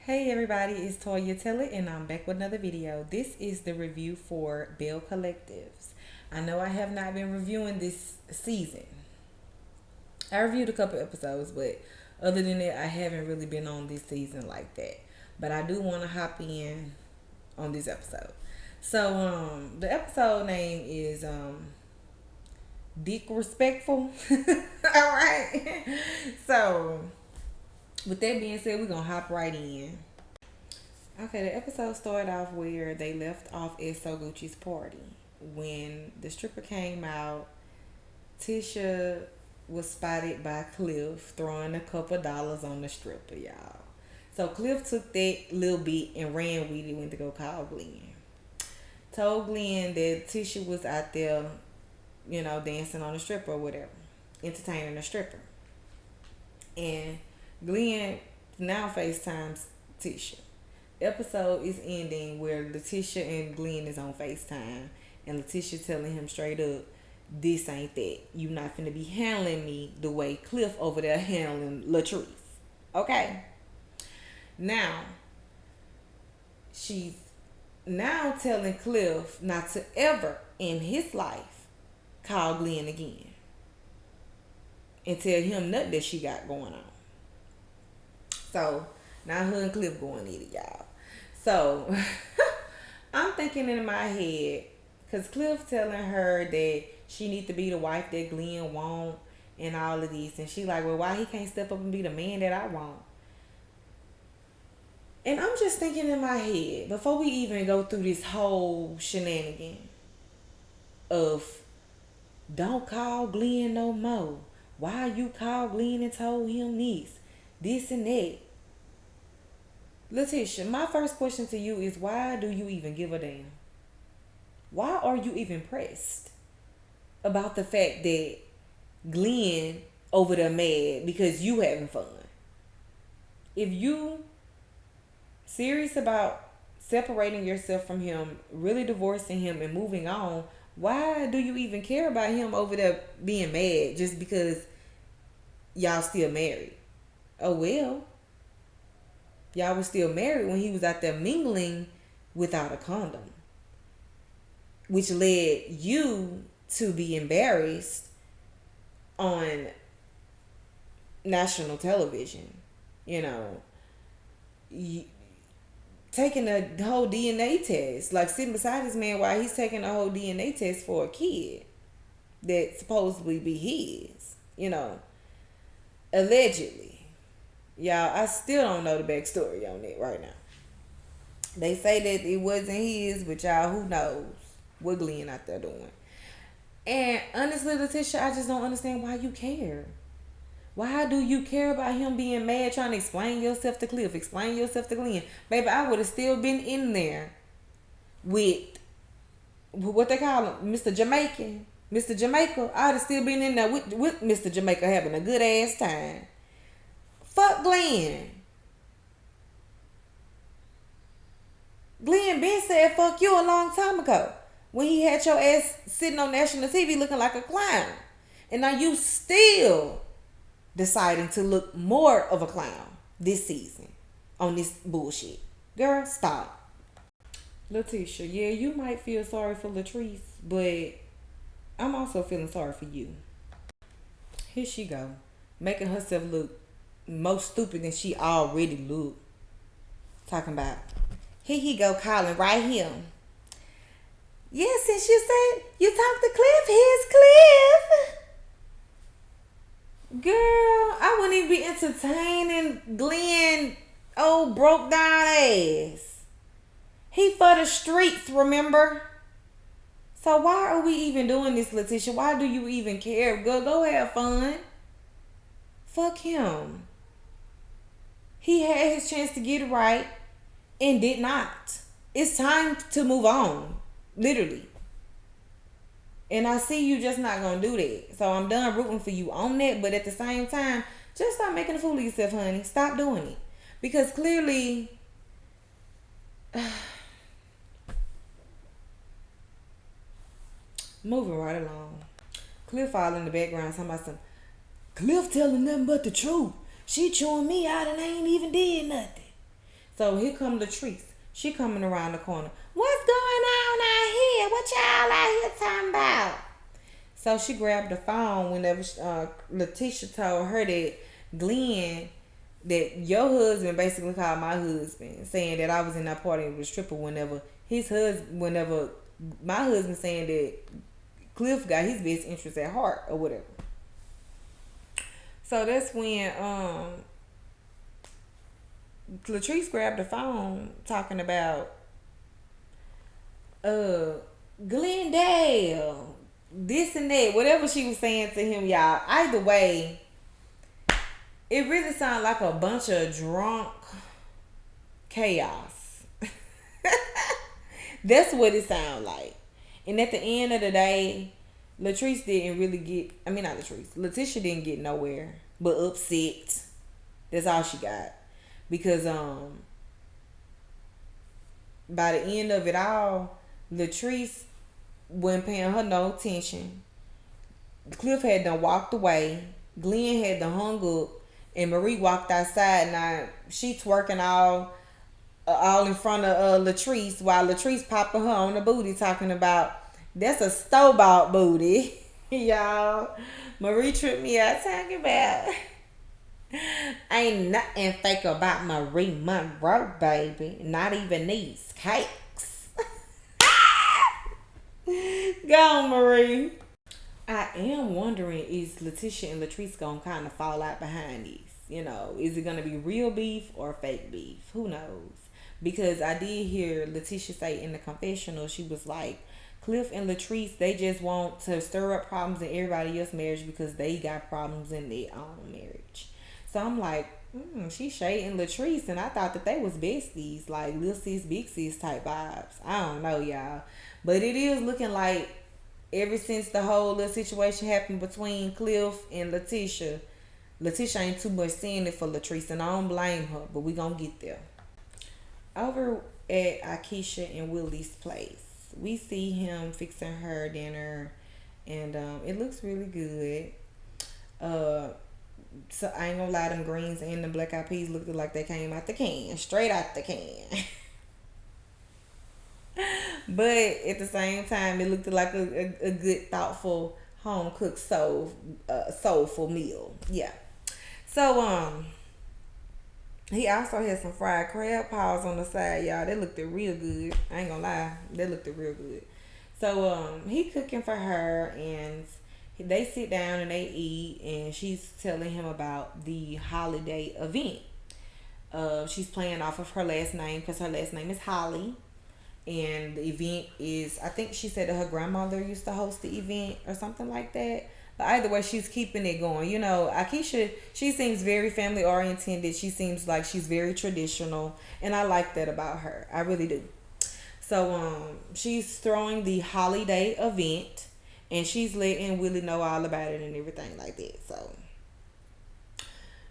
Hey everybody, it's Toya Tiller and I'm back with another video. This is the review for Belle Collectives. I know I have not been reviewing this season. I reviewed a couple episodes, but other than that, I haven't really been on this season like that. But I do want to hop in on this episode. So, the episode name is Dick Respectful. Alright. So, with that being said, we're gonna hop right in. Okay, the episode started off where they left off at So Gucci's party. When the stripper came out, Tisha was spotted by Cliff throwing a couple dollars on the stripper, y'all. So Cliff took that little bit and ran with it, went to go call Glenn. Told Glenn that Tisha was out there, dancing on the stripper or whatever, entertaining the stripper. And Glenn now FaceTimes Tisha. Episode is ending where Letitia and Glenn is on FaceTime, and Letitia telling him straight up, this ain't that. You not finna be handling me the way Cliff over there handling Latrice. Okay? Now, she's now telling Cliff not to ever in his life call Glenn again and tell him nothing that she got going on. So, now her and Cliff going at it, y'all. So, I'm thinking in my head, because Cliff telling her that she need to be the wife that Glenn want and all of this. And she like, well, why he can't step up and be the man that I want? And I'm just thinking in my head, before we even go through this whole shenanigan of don't call Glenn no more. Why you call Glenn and told him this and that? Letitia, my first question to you is, why do you even give a damn? Why are you even pressed about the fact that Glenn over there mad because you having fun? If you serious about separating yourself from him, really divorcing him and moving on, why do you even care about him over there being mad just because y'all still married? Oh well. Y'all was still married when he was out there mingling without a condom, which led you to be embarrassed on national television. Taking a whole DNA test, like sitting beside this man while he's taking a whole DNA test for a kid that supposedly be his, allegedly. Y'all, I still don't know the backstory on it right now. They say that it wasn't his, but y'all, who knows what Glenn out there doing. And honestly, Letitia, I just don't understand why you care. Why do you care about him being mad, trying to explain yourself to Cliff, explain yourself to Glenn? Baby, I would have still been in there with what they call him, Mr. Jamaican. Mr. Jamaica, I would have still been in there with Mr. Jamaica having a good ass time. Fuck Glenn. Glenn Ben said fuck you a long time ago when he had your ass sitting on national TV looking like a clown. And now you still deciding to look more of a clown this season on this bullshit. Girl, stop. Letitia, yeah, you might feel sorry for Latrice, but I'm also feeling sorry for you. Here she go, making herself look more stupid than she already looked. Talking about, here he go calling right here. Yes, since you said you talked to Cliff, here's Cliff. Girl, I wouldn't even be entertaining Glenn, old broke down ass. He for the streets, remember? So why are we even doing this, Letitia? Why do you even care? Go have fun. Fuck him. He had his chance to get it right and did not. It's time to move on. Literally. And I see you just not gonna do that. So I'm done rooting for you on that. But at the same time, just stop making a fool of yourself, honey. Stop doing it. Because clearly, moving right along. Cliff all in the background talking about some, Cliff telling nothing but the truth. She chewing me out and I ain't even did nothing. So here come Latrice. She coming around the corner. What's going on out here? What y'all out here talking about? So she grabbed the phone whenever Letitia told her that Glenn, that your husband basically called my husband, saying that I was in that party with a stripper whenever my husband saying that Cliff got his best interest at heart or whatever. So that's when Latrice grabbed the phone talking about Glendale, this and that, whatever she was saying to him, y'all. Either way, it really sounded like a bunch of drunk chaos. That's what it sounded like. And at the end of the day, Latrice didn't really get, I mean, not Latrice, Letitia didn't get nowhere but upset. That's all she got. Because by the end of it all, Latrice wasn't paying her no attention. Cliff had done walked away. Glenn had done hung up. And Marie walked outside. Now, she twerking all in front of Latrice, while Latrice popping her on the booty talking about, that's a store-bought booty. Y'all, Marie tripped me out talking about, ain't nothing fake about Marie Monroe, baby. Not even these cakes. Go on, Marie. I am wondering, is Letitia and Latrice gonna kind of fall out behind these? You know, is it gonna be real beef or fake beef? Who knows? Because I did hear Letitia say in the confessional, she was like, Cliff and Latrice, they just want to stir up problems in everybody else's marriage because they got problems in their own marriage. So I'm like, she's shading Latrice, and I thought that they was besties, like little sis, big sis type vibes. I don't know, y'all. But it is looking like ever since the whole little situation happened between Cliff and Letitia ain't too much seeing it for Latrice, and I don't blame her, but we gonna get there. Over at Akeisha and Willie's place, we see him fixing her dinner, and it looks really good. So I ain't gonna lie, them greens and the black eyed peas looked like they came out the can, straight out the can. But at the same time, it looked like a good, thoughtful, home cooked soulful meal. Yeah. So he also had some fried crab paws on the side, y'all. They looked real good. I ain't gonna lie, they looked real good. So he cooking for her, and they sit down and they eat, and she's telling him about the holiday event. She's playing off of her last name because her last name is Holly. And the event is, I think she said that her grandmother used to host the event or something like that. But either way, she's keeping it going. You know, Akeisha, she seems very family oriented. She seems like she's very traditional. And I like that about her. I really do. So she's throwing the holiday event, and she's letting Willie know all about it and everything like that. So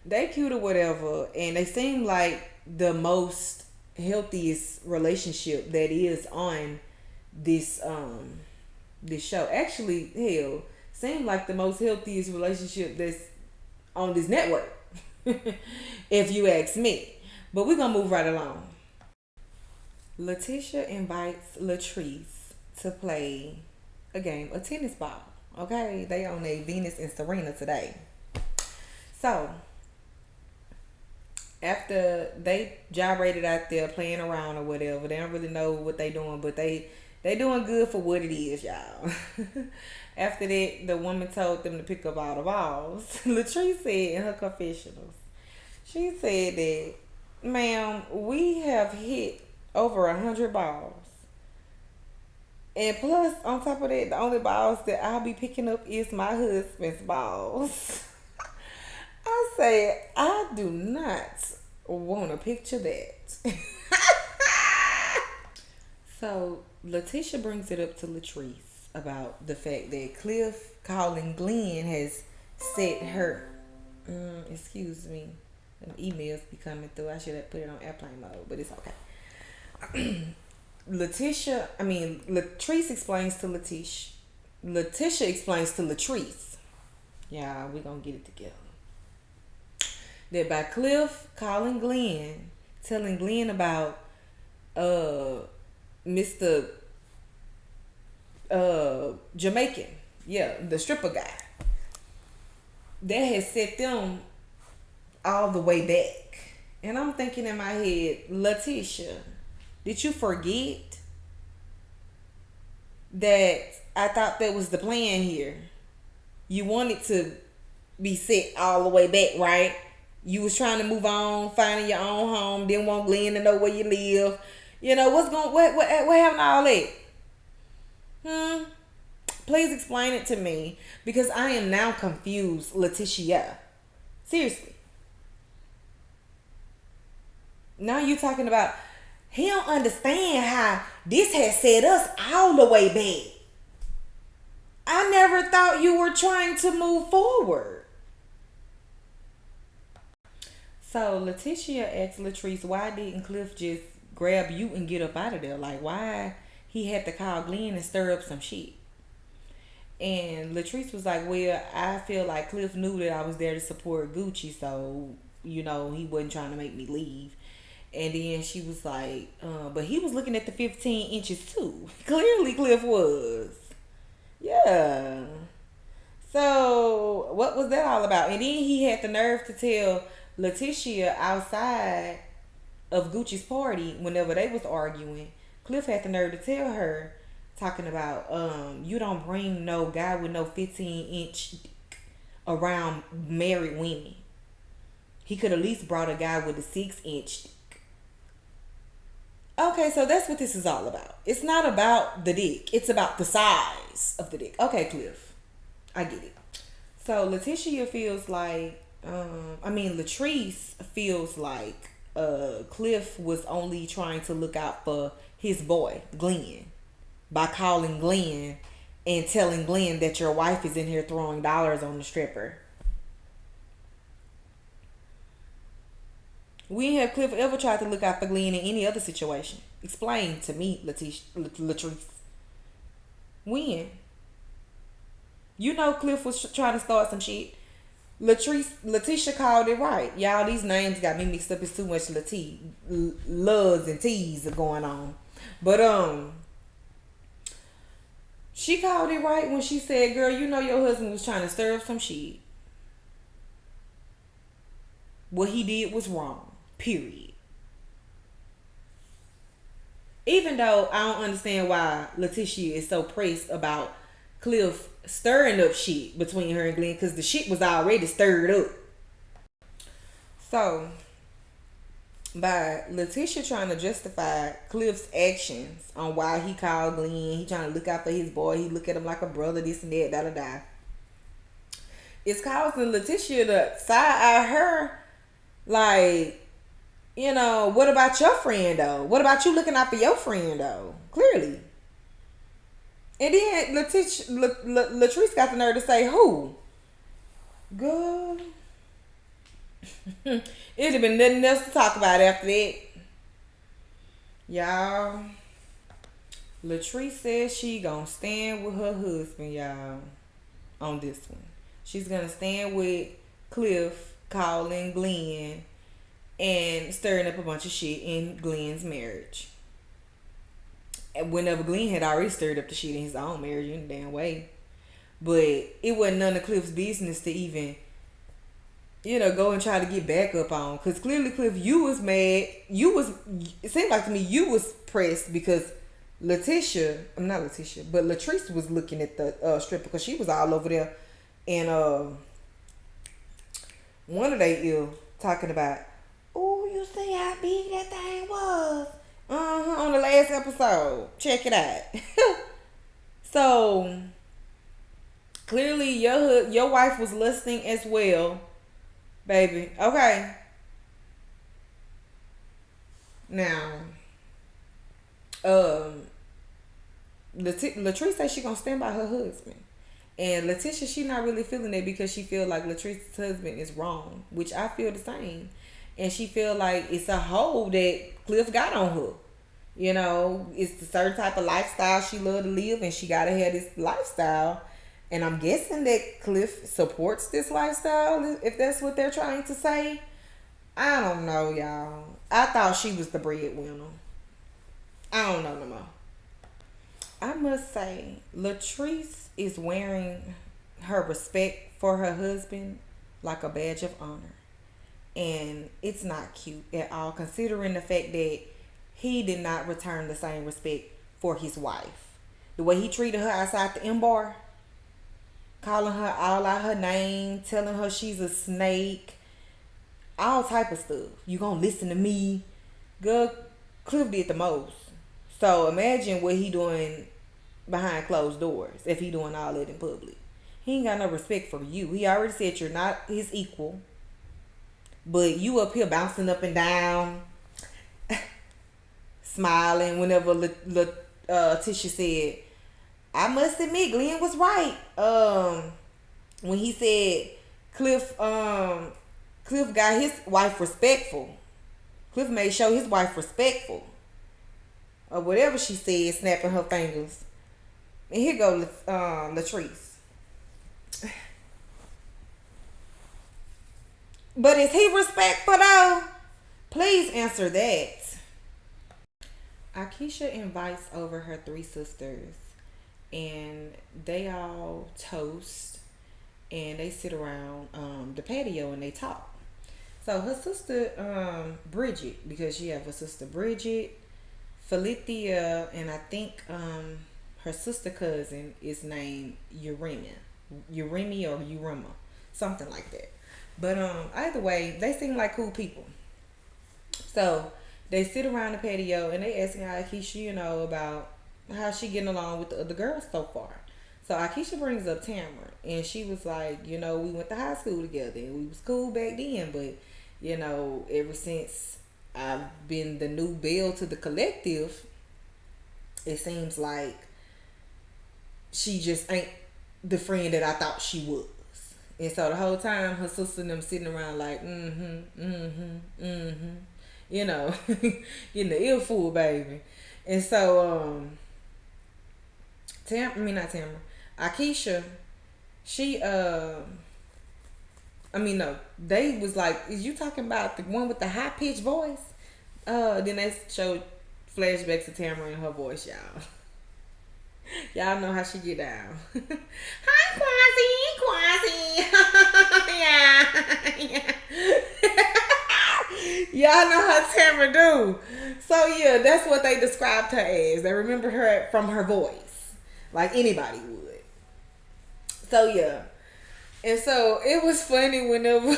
they cute or whatever. And they seem like the most healthiest relationship that is on this this show. Actually, hell, seemed like the most healthiest relationship that's on this network. If you ask me. But we're gonna move right along. Letitia invites Latrice to play a game of tennis ball. Okay, they on a Venus and Serena today. So after they gyrated out there playing around or whatever, they don't really know what they doing, but they doing good for what it is, y'all. After that, the woman told them to pick up all the balls. Latrice said in her confessionals, she said that, ma'am, we have hit over 100 balls. And plus, on top of that, the only balls that I'll be picking up is my husband's balls. I said, I do not want to picture that. So, Letitia brings it up to Latrice about the fact that Cliff calling Glenn has set her, excuse me, the emails be coming through. I should have put it on airplane mode, but it's okay. Latrice explains to Letitia. Letitia explains to Latrice. Yeah, we gonna get it together. That by Cliff calling Glenn telling Glenn about uh Mr. Jamaican. Yeah, the stripper guy. That has set them all the way back. And I'm thinking in my head, Letitia, did you forget that I thought that was the plan here? You wanted to be set all the way back, right? You was trying to move on, finding your own home, didn't want Glenn to know where you live. You know, what happened to all that? Please explain it to me, because I am now confused, Letitia. Seriously. Now you talking about he don't understand how this has set us all the way back. I never thought you were trying to move forward. So Letitia asked Latrice, why didn't Cliff just grab you and get up out of there? Like, why he had to call Glenn and stir up some shit? And Latrice was like, well, I feel like Cliff knew that I was there to support Gucci, so, you know, he wasn't trying to make me leave. And then she was like, but he was looking at the 15 inches too. Clearly Cliff was. Yeah. So what was that all about? And then he had the nerve to tell Letitia outside of Gucci's party, whenever they was arguing, Cliff had the nerve to tell her, talking about, you don't bring no guy with no 15-inch around married women. He could at least brought a guy with a 6-inch. Okay, so that's what this is all about. It's not about the dick. It's about the size of the dick. Okay, Cliff. I get it. So Letitia feels like, Latrice feels like Cliff was only trying to look out for his boy, Glenn, by calling Glenn and telling Glenn that your wife is in here throwing dollars on the stripper. We ain't have Cliff ever tried to look out for Glenn in any other situation. Explain to me, Latrice. When? You know Cliff was trying to start some shit. Letitia called it right. Y'all, these names got me mixed up. It's too much Loves and T's are going on. But, she called it right when she said, girl, you know your husband was trying to stir up some shit. What he did was wrong. Period. Even though I don't understand why Letitia is so pressed about Cliff stirring up shit between her and Glenn, because the shit was already stirred up. So, by Letitia trying to justify Cliff's actions on why he called Glenn, he trying to look out for his boy, he look at him like a brother, this and that, da-da-da. It's causing Letitia to side-eye her like, you know, what about your friend though? What about you looking out for your friend though? Clearly. And then Latrice got the nerve to say, who? Girl. It'd have been nothing else to talk about after that. Y'all. Latrice says she gonna stand with her husband, y'all, on this one. She's gonna stand with Cliff calling Glenn and stirring up a bunch of shit in Glenn's marriage. And whenever Glenn had already stirred up the shit in his own marriage in a damn way. But it wasn't none of Cliff's business to even, you know, go and try to get back up on. Because clearly, Cliff, you was mad. It seemed like to me you was pressed because Latrice was looking at the stripper, because she was all over there. And one of they talking about, oh, you see how big that thing was? On the last episode. Check it out. So, clearly your wife was listening as well, baby. Okay. Now, Latrice says she gonna stand by her husband. And Letitia, she not really feeling it because she feel like Latrice's husband is wrong, which I feel the same. And she feel like it's a hold that Cliff got on her. You know, it's a certain type of lifestyle she love to live, and she gotta have this lifestyle. And I'm guessing that Cliff supports this lifestyle, if that's what they're trying to say. I don't know, y'all. I thought she was the breadwinner. I don't know no more. I must say, Latrice is wearing her respect for her husband like a badge of honor. And it's not cute at all, considering the fact that he did not return the same respect for his wife. The way he treated her outside the M bar, calling her all out her name, telling her she's a snake, all type of stuff. You gonna listen to me? Girl, Cliff did the most. So imagine what he doing behind closed doors if he doing all that in public. He ain't got no respect for you. He already said you're not his equal. But you up here bouncing up and down, smiling whenever Tisha said, I must admit, Glenn was right. When he said Cliff got his wife respectful. Cliff made sure his wife respectful. Or whatever she said, snapping her fingers. And here go Latrice. But is he respectful though? Please answer that. Akeisha invites over her three sisters, and they all toast, and they sit around the patio and they talk. So her sister Bridget, because she have a sister Bridget, Felicia, and I think her sister cousin is named Uremia or Urema, something like that. But either way, they seem like cool people. So they sit around the patio and they asking Akeisha, about how she getting along with the other girls so far. So Akeisha brings up Tamara, and she was like, we went to high school together and we was cool back then, but ever since I've been the new Belle to the collective, it seems like she just ain't the friend that I thought she was. And so the whole time, her sister and them sitting around like, getting the ear full, baby. And so, Akeisha, she, they was like, is you talking about the one with the high pitched voice? Then they showed flashbacks to Tamara and her voice, y'all. Y'all know how she get down. Hi, Quasi. Yeah. Y'all know how Tamara do. So yeah, that's what they described her as. They remember her from her voice, like anybody would. So yeah, and so it was funny whenever,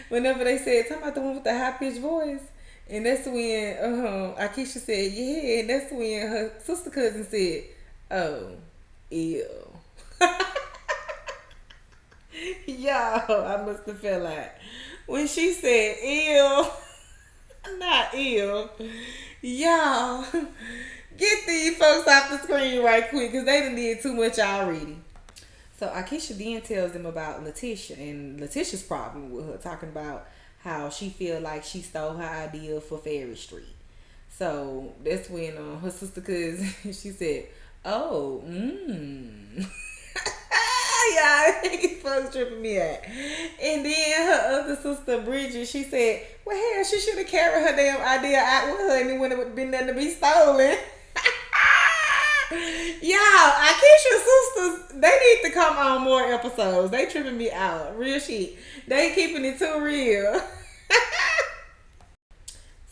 whenever they said talking about the one with the high pitched voice. And that's when Akeisha said, yeah. And that's when her sister cousin said, oh, ew. Y'all, I must have felt like when she said, ew, not ew. Y'all, get these folks off the screen right quick because they done did too much already. So Akeisha then tells them about Letitia and Letitia's problem with her, talking about how she feel like she stole her idea for Ferry Street. So that's when her sister cousin, she said, oh, yeah, these folks tripping me out. And then her other sister Bridget, she said, well, hell, she should have carried her damn idea out with her and it wouldn't have been nothing to be stolen. Y'all, Akeisha's sisters, they need to come on more episodes. They tripping me out. Real shit. They keeping it too real.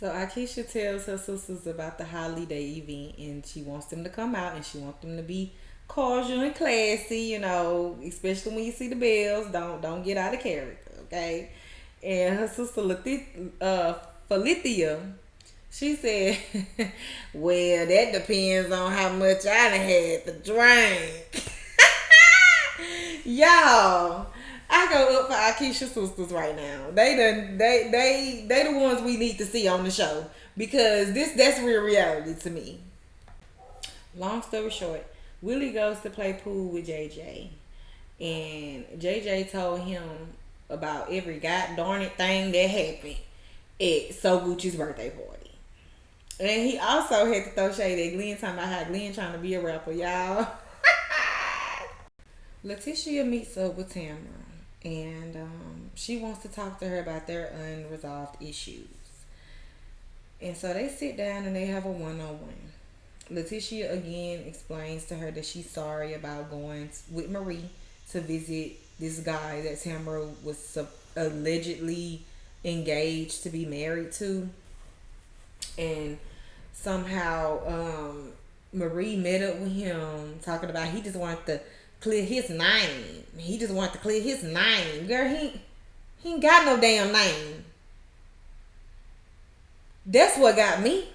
So Akeisha tells her sisters about the holiday event, and she wants them to come out, and she wants them to be cordial and classy, especially when you see the Bells. Don't get out of character, okay? And her sister Felicia, she said, well, that depends on how much I done had to drink. Y'all, I go up for Akeisha's sisters right now. They the ones we need to see on the show, because that's real reality to me. Long story short, Willie goes to play pool with JJ, and JJ told him about every god darn it thing that happened at So Gucci's birthday party. And he also had to throw shade at Glenn, talking about how Glenn trying to be a rapper, y'all. Letitia meets up with Tamara, and she wants to talk to her about their unresolved issues. And so they sit down and they have a one-on-one. Letitia again explains to her that she's sorry about going with Marie to visit this guy that Tamara was allegedly engaged to be married to, and somehow Marie met up with him talking about he just wanted to clear his name. He just wanted to clear his name. Girl, he ain't got no damn name. That's what got me.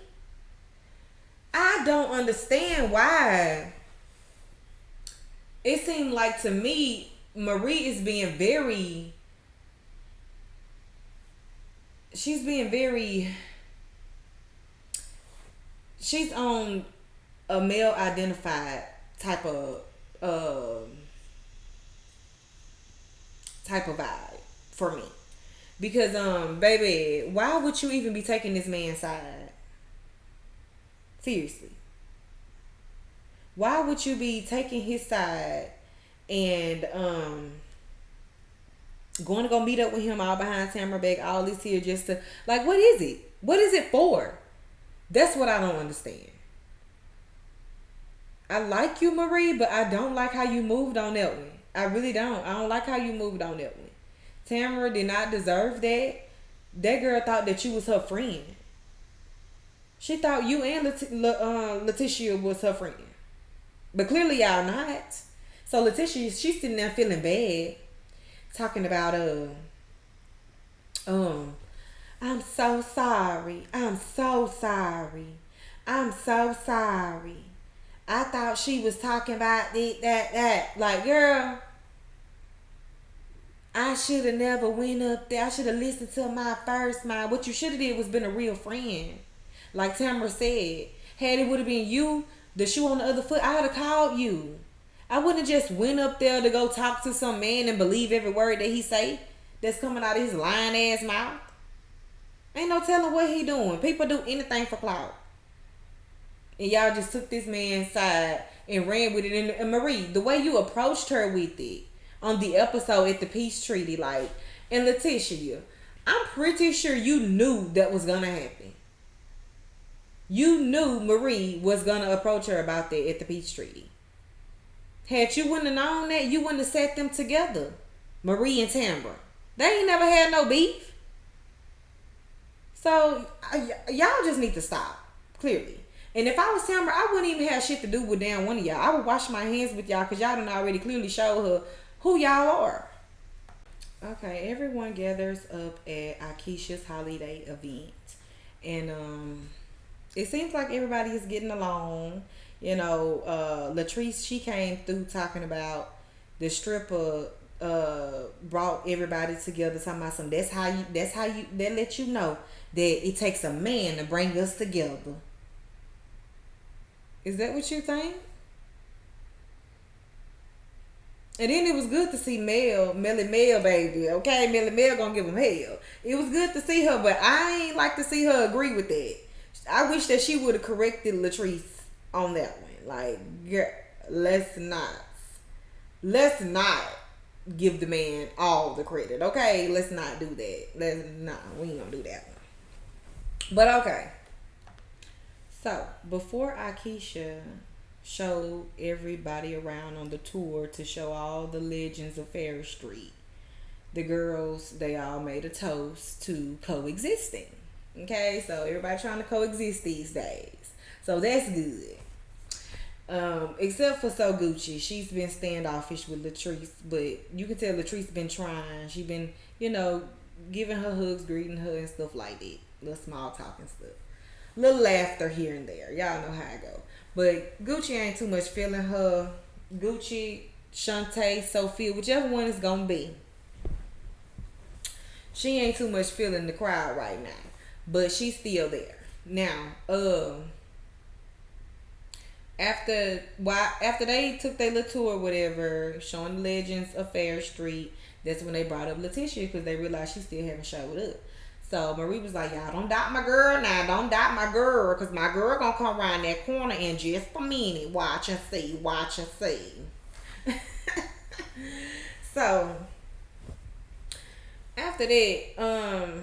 I don't understand why. It seemed like to me Marie is being very, she's being very, she's on a male identified type of vibe for me. Because baby, why would you even be taking this man's side? Seriously. Why would you be taking his side and going to go meet up with him all behind Tamara back, all this here just to, like, what is it? What is it for? That's what I don't understand. I like you, Marie, but I don't like how you moved on that one. I really don't. I don't like how you moved on that one. Tamara did not deserve that. That girl thought that you was her friend. She thought you and Letitia was her friend. But clearly y'all not. So Letitia, she's sitting there feeling bad. Talking about, I'm so sorry. I'm so sorry. I'm so sorry. I thought she was talking about that. Like, girl, I should have never went up there. I should have listened to my first mind. What you should have did was been a real friend. Like Tamara said, had it would have been you, the shoe on the other foot, I would have called you. I wouldn't have just went up there to go talk to some man and believe every word that he say that's coming out of his lying ass mouth. Ain't no telling what he doing. People do anything for clout. And y'all just took this man's side and ran with it. And Marie, the way you approached her with it on the episode at the peace treaty, like, and Letitia, I'm pretty sure you knew that was gonna happen. You knew Marie was gonna approach her about that at the peace treaty. Had you wouldn't have known that, you wouldn't have set them together. Marie and Tamara. They ain't never had no beef. So, y'all just need to stop. Clearly. And if I was Tamara, I wouldn't even have shit to do with damn one of y'all. I would wash my hands with y'all because y'all done already clearly showed her who y'all are. Okay, everyone gathers up at Akeisha's holiday event. And it seems like everybody is getting along. You know, Latrice, she came through talking about the stripper brought everybody together, talking about some, that let you know that it takes a man to bring us together. Is that what you think? And then it was good to see Melly Mel, baby. Okay, Melly Mel gonna give him hell. It was good to see her, but I ain't like to see her agree with that. I wish that she would have corrected Latrice on that one. Like, girl, let's not give the man all the credit. Okay, let's not do that. We ain't gonna do that one. But okay. So, before Akeisha showed everybody around on the tour to show all the legends of Fair Street, the girls, they all made a toast to coexisting. Okay, so everybody trying to coexist these days. So that's good. Except for So Gucci. She's been standoffish with Latrice, but you can tell Latrice been trying. She been, giving her hugs, greeting her and stuff like that. Little small talk and stuff. Little laughter here and there. Y'all know how it go. But Gucci ain't too much feeling her. Gucci, Shantae, Sophia, whichever one it's gonna be. She ain't too much feeling the crowd right now. But she's still there. Now, after they took their little tour, whatever, showing the legends of Fair Street, that's when they brought up Letitia because they realized she still haven't showed up. So Marie was like, y'all don't doubt my girl now. Don't doubt my girl because my girl gonna come around that corner in just a minute. Watch and see. So After that,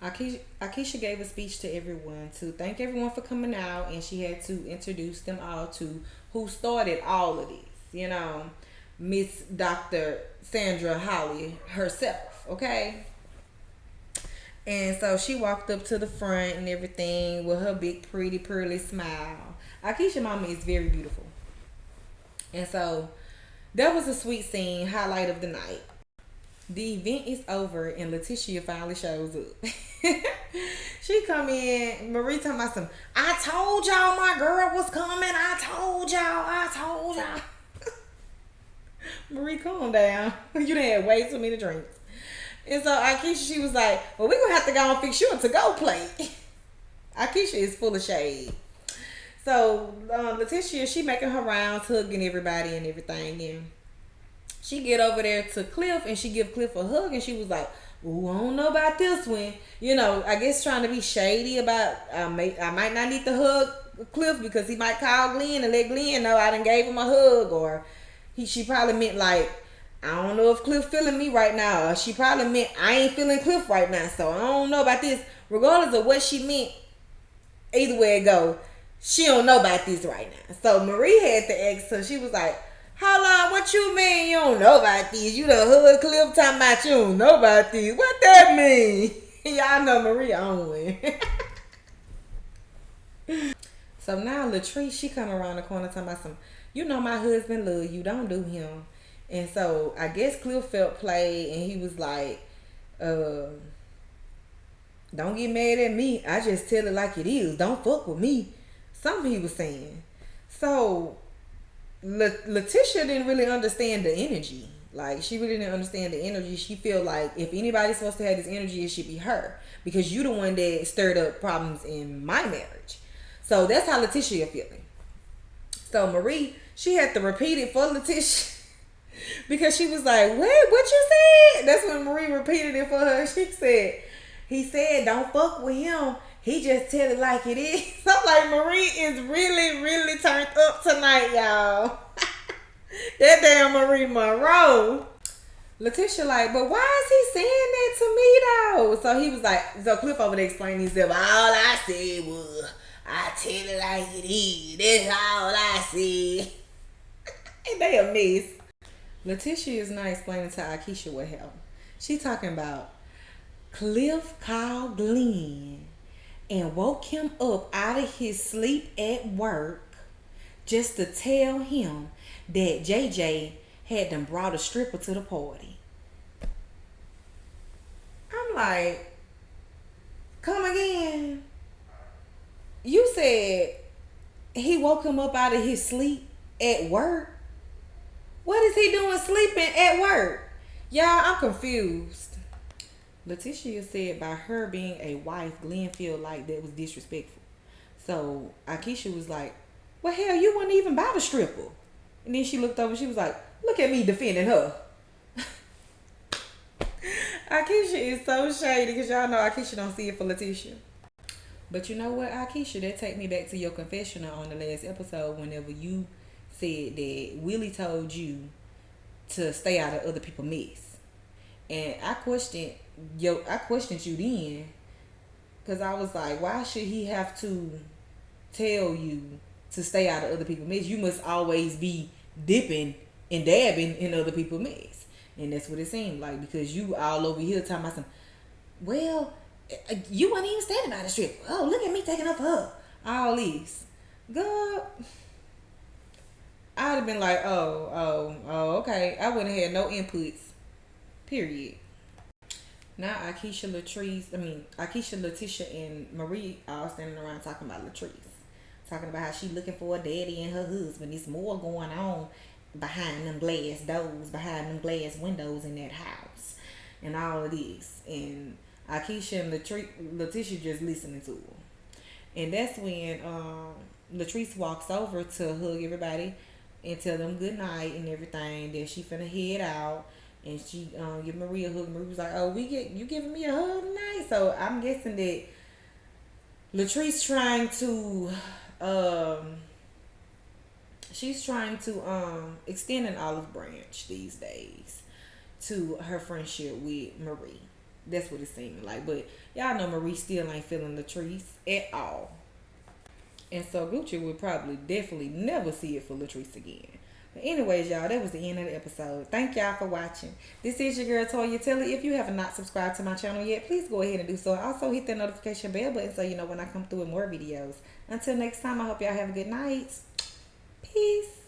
Akeisha gave a speech to everyone to thank everyone for coming out, and she had to introduce them all to who started all of this. You know, Miss Dr. Sandra Holly herself. Okay, and so she walked up to the front and everything with her big, pretty, pearly smile. Akeisha mama is very beautiful, and so that was a sweet scene, highlight of the night. The event is over and Letitia finally shows up. She come in, Marie talking about some, I told y'all my girl was coming. I told y'all. Marie, calm down. You done had way too many drinks. And so Akeisha, she was like, well, we gonna have to go and fix you a to-go plate. Akeisha is full of shade. So Letitia, she making her rounds, hugging everybody and everything. And she get over there to Cliff and she give Cliff a hug and she was like, ooh, I don't know about this one. You know, I guess trying to be shady about I might not need to hug Cliff because he might call Glenn and let Glenn know I done gave him a hug, or she probably meant like, I don't know if Cliff feeling me right now, or she probably meant I ain't feeling Cliff right now, so I don't know about this. Regardless of what she meant, either way it go, she don't know about this right now. So Marie had to ask her. She was like, how long? What you mean you don't know about these? You done hood Cliff talking about you don't know about these. What that mean? Y'all know Marie on one. So now Latrice, she come around the corner talking about some, you know my husband love you, don't do him. And so I guess Cliff felt played and he was like, don't get mad at me. I just tell it like it is. Don't fuck with me. Something he was saying. So Letitia didn't really understand the energy. Like, she really didn't understand the energy. She feel like if anybody's supposed to have this energy, it should be her, because you the one that stirred up problems in my marriage. So that's how Letitia feeling. So Marie, she had to repeat it for Letitia because she was like, wait, what you said? That's when Marie repeated it for her. She said, he said don't fuck with him. He just tell it like it is. I'm like, Marie is really, really turned up tonight, y'all. That damn Marie Monroe. Letitia like, but why is he saying that to me though? So he was like, so Cliff over there explaining himself. All I said was, I tell it like it is. That's all I said. And they a mess. Letitia is not explaining to Akeisha what happened. She talking about Cliff called Glenn and woke him up out of his sleep at work just to tell him that JJ had them brought a stripper to the party. I'm like, come again? You said he woke him up out of his sleep at work? What is he doing sleeping at work? Y'all, I'm confused. Letitia said by her being a wife, Glenn feel like that was disrespectful. So Akeisha was like, well, hell, you wouldn't even buy the stripper. And then she looked over, she was like, look at me defending her. Akeisha is so shady because y'all know Akeisha don't see it for Letitia. But you know what, Akeisha, that take me back to your confessional on the last episode whenever you said that Willie told you to stay out of other people's mess. And I questioned you then, because I was like, why should he have to tell you to stay out of other people's mess? You must always be dipping and dabbing in other people's mess. And that's what it seemed like, because you all over here talking about some, well, you weren't even standing by the strip. Oh, look at me taking up for her. All this. God, I'd have been like, oh, okay. I wouldn't have had no inputs. Period. Now Akeisha, Letitia, and Marie all standing around talking about Latrice. Talking about how she looking for a daddy and her husband. There's more going on behind them glass doors, behind them glass windows in that house. And all of this. And Akeisha and Letitia just listening to her. And that's when Latrice walks over to hug everybody and tell them good night and everything. That she finna head out. And she give Marie a hug. Marie was like, oh, you giving me a hug tonight? So I'm guessing that Latrice trying to extend an olive branch these days. to her friendship with Marie. That's what it seemed like. But y'all know Marie still ain't feeling Latrice at all. And so Gucci would probably definitely never see it for Latrice again. But anyways, y'all, that was the end of the episode. Thank y'all for watching. This is your girl Toya Telly. If you have not subscribed to my channel yet, please go ahead and do so. Also hit that notification bell button so you know when I come through with more videos. Until next time, I hope y'all have a good night. Peace.